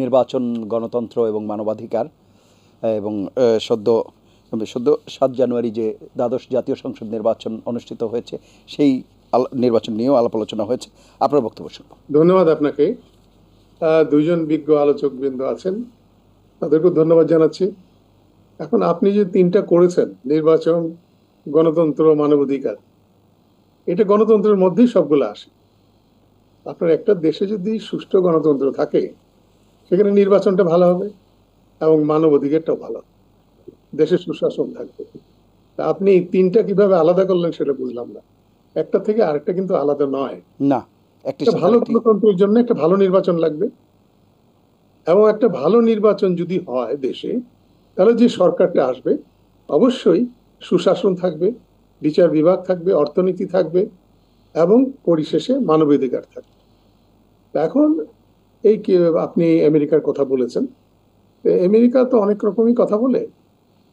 নির্বাচন, গণতন্ত্র এবং মানবাধিকার এবং সদ্য সদ্য 7 জানুয়ারি যে দ্বাদশ জাতীয় সংসদ নির্বাচন অনুষ্ঠিত হয়েছে সেই নির্বাচন নিয়েও আলাপ আলোচনা হয়েছে। আপনার বক্তব্য শুনব। ধন্যবাদ আপনাকে। দুইজন বিজ্ঞ আলোচকবৃন্দ আছেন, তাদেরকেও ধন্যবাদ জানাচ্ছি। এখন আপনি যে তিনটা করেছেন, নির্বাচন, গণতন্ত্র, মানবাধিকার, এটা গণতন্ত্রের মধ্যেই সবগুলো আসে। আপনার একটা দেশে যদি সুষ্ঠু গণতন্ত্র থাকে সেখানে নির্বাচনটা ভালো হবে এবং মানবাধিকারটাও ভালো হবে, দেশের সুশাসন থাকবে। তা আপনি তিনটা কিভাবে আলাদা করলেন সেটা বুঝলাম না। একটা থেকে আরেকটা কিন্তু আলাদা নয়। না, একটা ভালো গণতন্ত্রের জন্য একটা ভালো নির্বাচন লাগবে, এবং একটা ভালো নির্বাচন যদি হয় দেশে, তাহলে যে সরকারটা আসবে অবশ্যই সুশাসন থাকবে, বিচার বিভাগ থাকবে, অর্থনীতি থাকবে এবং পরিশেষে মানবাধিকার থাকবে। এখন এই আপনি আমেরিকার কথা বলেছেন, আমেরিকা তো অনেক রকমই কথা বলে,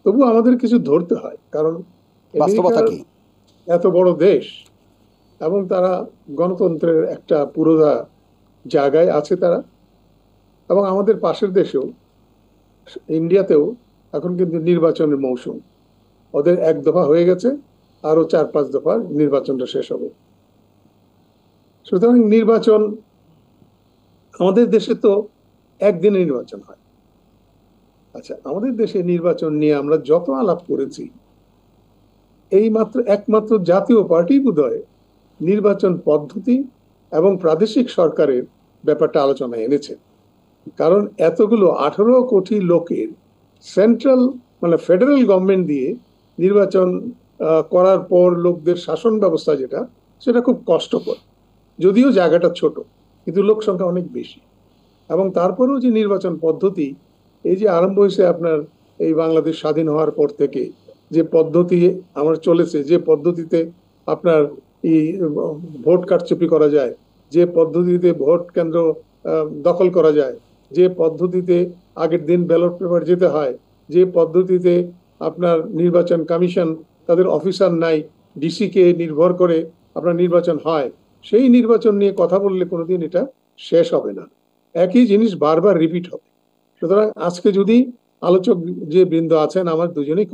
তবু আমাদের কিছু ধরতে হয়, কারণ এত বড় দেশ এবং তারা গণতন্ত্রের একটা পুরোদা জায়গায় আছে তারা। এবং আমাদের পাশের দেশেও, ইন্ডিয়াতেও এখন কিন্তু নির্বাচনের মৌসুম, ওদের 1 দফা হয়ে গেছে, আরো 4-5 দফা নির্বাচনটা শেষ হবে। সুতরাং নির্বাচন, আমাদের দেশে তো একদিনে নির্বাচন হয়। আচ্ছা, আমাদের দেশে নির্বাচন নিয়ে আমরা যত আলাপ করেছি, একমাত্র জাতীয় পার্টি বোধহয় নির্বাচন পদ্ধতি এবং প্রাদেশিক সরকারের ব্যাপারটা আলোচনায় এনেছে। কারণ এতগুলো 18 কোটি লোকের সেন্ট্রাল ফেডারেল গভর্নমেন্ট দিয়ে নির্বাচন করার পর লোকদের শাসন ব্যবস্থা যেটা, সেটা খুব কষ্টকর। যদিও জায়গাটা ছোট, কিন্তু লোক সংখ্যা অনেক বেশি। এবং তারপরেও যে নির্বাচন পদ্ধতি, এই যে আরম্ভ হয়েছে আপনার এই বাংলাদেশ স্বাধীন হওয়ার পর থেকে যে পদ্ধতি আমার চলেছে, যে পদ্ধতিতে আপনার এই ভোট কারচুপি করা যায়, যে পদ্ধতিতে ভোট কেন্দ্র দখল করা যায়, যে পদ্ধতিতে আগের দিন ব্যালট পেপার যেতে হয়, যে পদ্ধতিতে আপনার নির্বাচন কমিশন তাদের অফিসার নাই, ডিসি কে নির্ভর করে আপনার নির্বাচন হয়, সেই নির্বাচন নিয়ে কথা বললে কোনোদিন এটা শেষ হবে না, একই জিনিস বারবার রিপিট হবে। সুতরাং আজকে যদি আলোচক যে বৃন্দ আছেন, আমার দুজনেই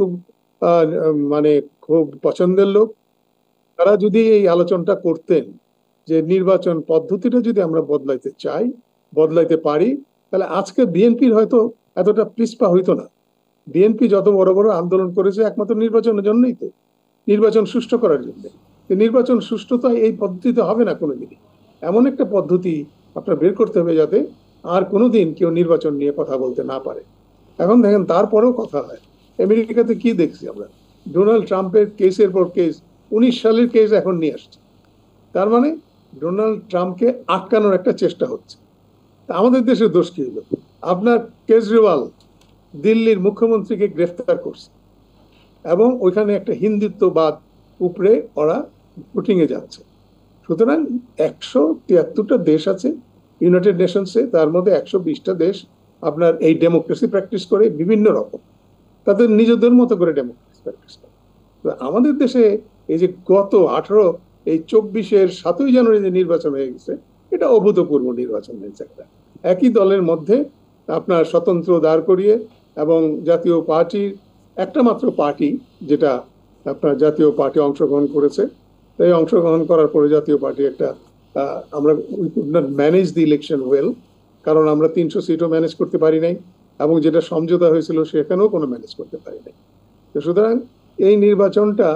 খুব পছন্দের লোক, তারা যদি এই আলোচনাটা করতেন যে নির্বাচন পদ্ধতিটা যদি আমরা বদলাইতে চাই, বদলাইতে পারি, তাহলে আজকে বিএনপির হয়তো এতটা পিছপা হইতো না। বিএনপি যত বড় বড় আন্দোলন করেছে একমাত্র নির্বাচনের জন্যই তো, নির্বাচন সুষ্ঠু করার জন্য। নির্বাচন সুষ্ঠুতা এই পদ্ধতিতে হবে না কোনোদিনই। এমন একটা পদ্ধতি আপনার বের করতে হবে যাতে আর কোনোদিন কেউ নির্বাচন নিয়ে কথা বলতে না পারে। এখন দেখেন, তারপরেও কথা হয়। আমেরিকাতে কি দেখছি আমরা, ডোনাল্ড ট্রাম্পের কেসের পর কেস, 19 সালের কেস এখন নিয়ে আসছে। তার মানে ডোনাল্ড ট্রাম্পকে আটকানোর একটা চেষ্টা হচ্ছে। আমাদের দেশের দোষ কি হলো? আপনার কেজরিওয়াল দিল্লির মুখ্যমন্ত্রীকে গ্রেফতার করছে এবং ওইখানে একটা হিন্দুত্ববাদ উপরে ওরা ভোটিংয়ে যাচ্ছে। সুতরাং 173টা দেশ আছে ইউনাইটেড নেশনসে, তার মধ্যে 120টা দেশ আপনার এই ডেমোক্রেসি প্র্যাকটিস করে বিভিন্ন রকম, তাদের নিজেদের মতো করে ডেমোক্রেসি প্র্যাকটিস করে। তো আমাদের দেশে এই যে গত 24-এর 7ই জানুয়ারি যে নির্বাচন হয়ে গেছে, এটা অভূতপূর্ব নির্বাচন হয়েছে। একই দলের মধ্যে আপনার স্বতন্ত্র দাঁড় করিয়ে এবং জাতীয় পার্টির একটা মাত্র পার্টি, যেটা আপনার জাতীয় পার্টি অংশগ্রহণ করেছে, তাই অংশগ্রহণ করার পরে জাতীয় পার্টি একটা আমরা we could not manage the election well, কারণ আমরা 300 সিটও ম্যানেজ করতে পারি নাই এবং যেটা সমঝোতা হয়েছিল সেখানেও কোনো ম্যানেজ করতে পারি নাই। তো সুতরাং এই নির্বাচনটা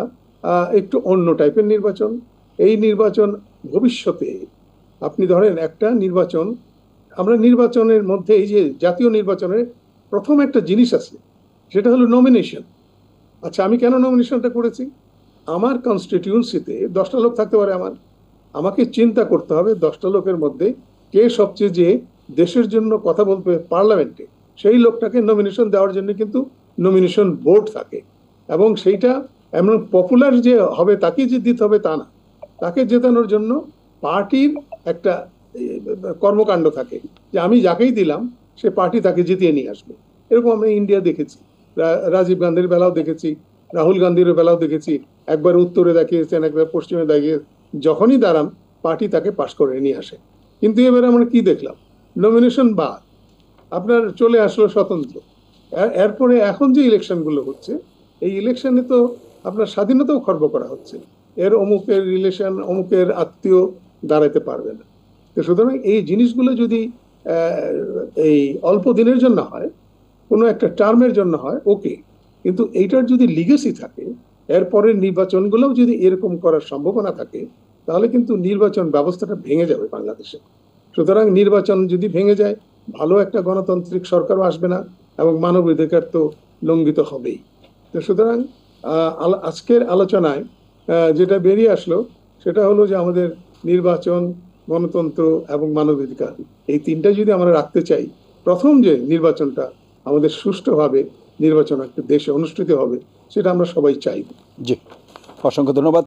একটু অন্য টাইপের নির্বাচন। এই নির্বাচন ভবিষ্যতে আপনি ধরেন একটা নির্বাচন, আমরা নির্বাচনের মধ্যে এই যে জাতীয় নির্বাচনের প্রথম একটা জিনিস আছে, সেটা হলো নমিনেশন। আচ্ছা, আমি কেন নমিনেশনটা করেছি? আমার কনস্টিটিউয়েন্সিতে 10টা লোক থাকতে পারে, আমাকে চিন্তা করতে হবে 10টা লোকের মধ্যে কে সবচেয়ে যে দেশের জন্য কথা বলবে পার্লামেন্টে, সেই লোকটাকে নমিনেশন দেওয়ার জন্য কিন্তু নমিনেশন বোর্ড থাকে, এবং সেইটা এমন পপুলার যে হবে তাকে যে দিতে হবে তা না, তাকে জেতানোর জন্য পার্টির একটা কর্মকাণ্ড থাকে যে আমি যাকেই দিলাম সে পার্টি তাকে জিতিয়ে নিয়ে আসবে। এরকম আমরা ইন্ডিয়া দেখেছি, রাজীব গান্ধীর বেলাও দেখেছি, রাহুল গান্ধীর বেলাও দেখেছি, একবার উত্তরে দেখিয়েছেন, একবার পশ্চিমে দেখিয়ে, যখনই দাঁড়ান পার্টি তাকে পাশ করে নিয়ে আসে। কিন্তু এবারে আমরা কি দেখলাম? নমিনেশন বাদ, আপনার চলে আসলো স্বতন্ত্র। এরপরে এখন যে ইলেকশনগুলো হচ্ছে, এই ইলেকশনে তো আপনার স্বাধীনতাও খর্ব করা হচ্ছে। অমুকের রিলেশন, অমুকের আত্মীয় দাঁড়াতে পারবে না। তো সুতরাং এই জিনিসগুলো যদি এই অল্প দিনের জন্য হয়, কোনো একটা টার্মের জন্য হয়, ওকে, কিন্তু এইটার যদি লিগেসি থাকে, এরপরের নির্বাচনগুলোও যদি এরকম করার সম্ভাবনা থাকে, তাহলে কিন্তু নির্বাচন ব্যবস্থাটা ভেঙে যাবে বাংলাদেশে। সুতরাং নির্বাচন যদি ভেঙে যায়, ভালো একটা গণতান্ত্রিক সরকারও আসবে না, এবং মানবাধিকার তো লঙ্ঘিত হবেই। তো সুতরাং আজকের আলোচনায় যেটা বেরিয়ে আসলো, সেটা হলো যে আমাদের নির্বাচন, গণতন্ত্র এবং মানবাধিকার, এই তিনটা যদি আমরা রাখতে চাই, প্রথম যে নির্বাচনটা আমাদের সুষ্ঠুভাবে নির্বাচন একটা দেশে অনুষ্ঠিত হবে, সেটা আমরা সবাই চাইব। জি, অসংখ্য ধন্যবাদ।